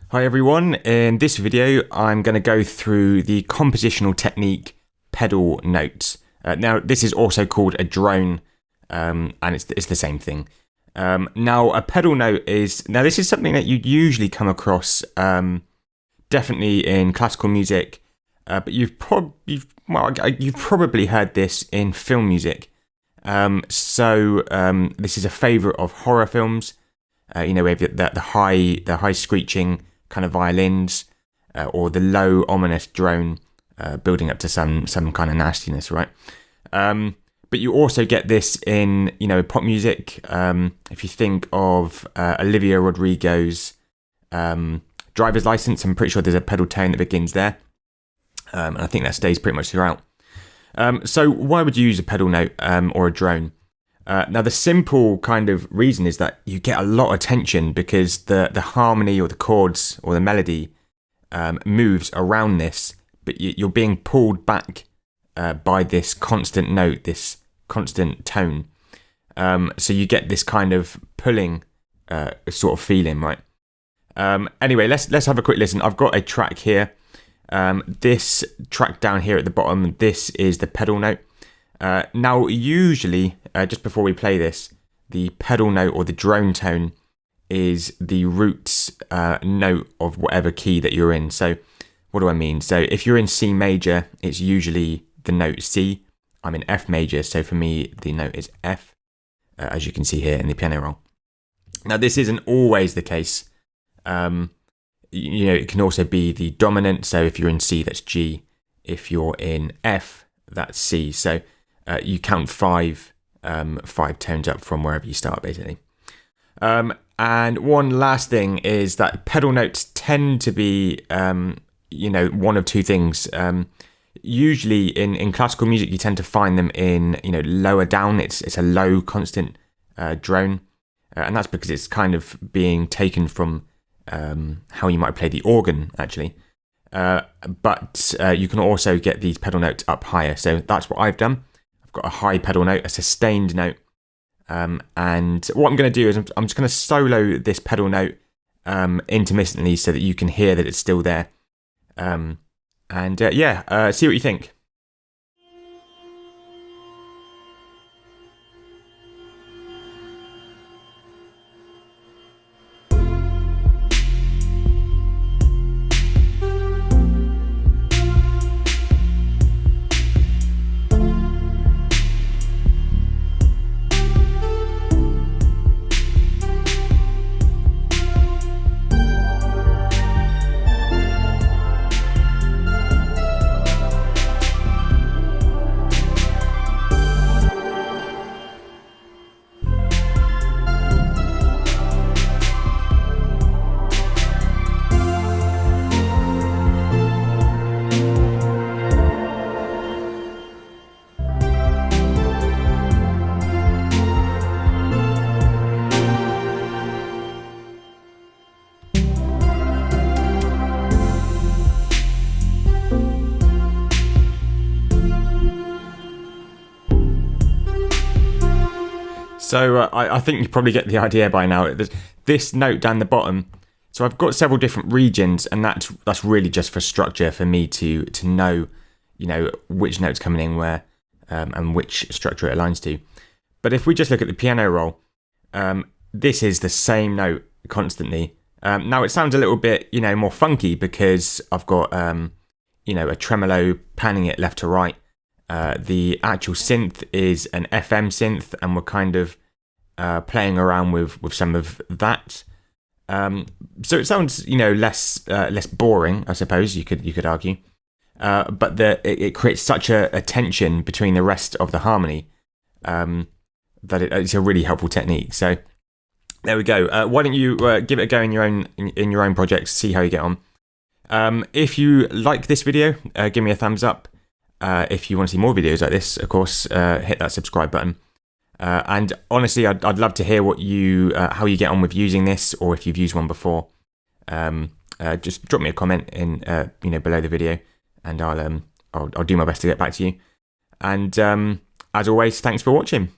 Hi everyone, in this video I'm going to go through the compositional technique pedal notes. Now this is also called a drone and it's the same thing. Now a pedal note this is something that you usually come across definitely in classical music, but you've probably heard this in film music. This is a favourite of horror films. We have the high screeching kind of violins, or the low ominous drone building up to some kind of nastiness, right? But you also get this in pop music. If you think of Olivia Rodrigo's driver's license, I'm pretty sure there's a pedal tone that begins there, and I think that stays pretty much throughout. So why would you use a pedal note or a drone? Now the simple kind of reason is that you get a lot of tension because the harmony or the chords or the melody moves around this, but you're being pulled back by this constant note, this constant tone. So you get this kind of pulling sort of feeling, right? Anyway, let's have a quick listen. I've got a track here. This track down here at the bottom, this is the pedal note. Now, usually, just before we play this, the pedal note or the drone tone is the root note of whatever key that you're in. So, what do I mean? So, if you're in C major, it's usually the note C. I'm in F major, so for me, the note is F, as you can see here in the piano roll. Now, this isn't always the case. It can also be the dominant. So, if you're in C, that's G. If you're in F, that's C. So, you count five tones up from wherever you start, basically. And one last thing is that pedal notes tend to be, one of two things. Usually in classical music, you tend to find them in, lower down. It's a low constant drone, and that's because it's kind of being taken from how you might play the organ, actually. But you can also get these pedal notes up higher. So that's what I've done. Got a high pedal note, a sustained note, and what I'm going to do is I'm just going to solo this pedal note intermittently so that you can hear that it's still there, see what you think. So I think you probably get the idea by now. There's this note down the bottom. So I've got several different regions, and that's really just for structure for me to know, which note's coming in where, and which structure it aligns to. But if we just look at the piano roll, this is the same note constantly. Now it sounds a little bit, more funky because I've got, a tremolo panning it left to right. The actual synth is an FM synth, and we're kind of playing around with some of that. So it sounds, less boring, I suppose you could argue. But it creates such a tension between the rest of the harmony that it's a really helpful technique. So there we go. Why don't you give it a go in your own projects, see how you get on. If you like this video, give me a thumbs up. If you want to see more videos like this, of course, hit that subscribe button. And honestly, I'd love to hear how you get on with using this, or if you've used one before. Just drop me a comment in below the video, and I'll do my best to get back to you. And as always, thanks for watching.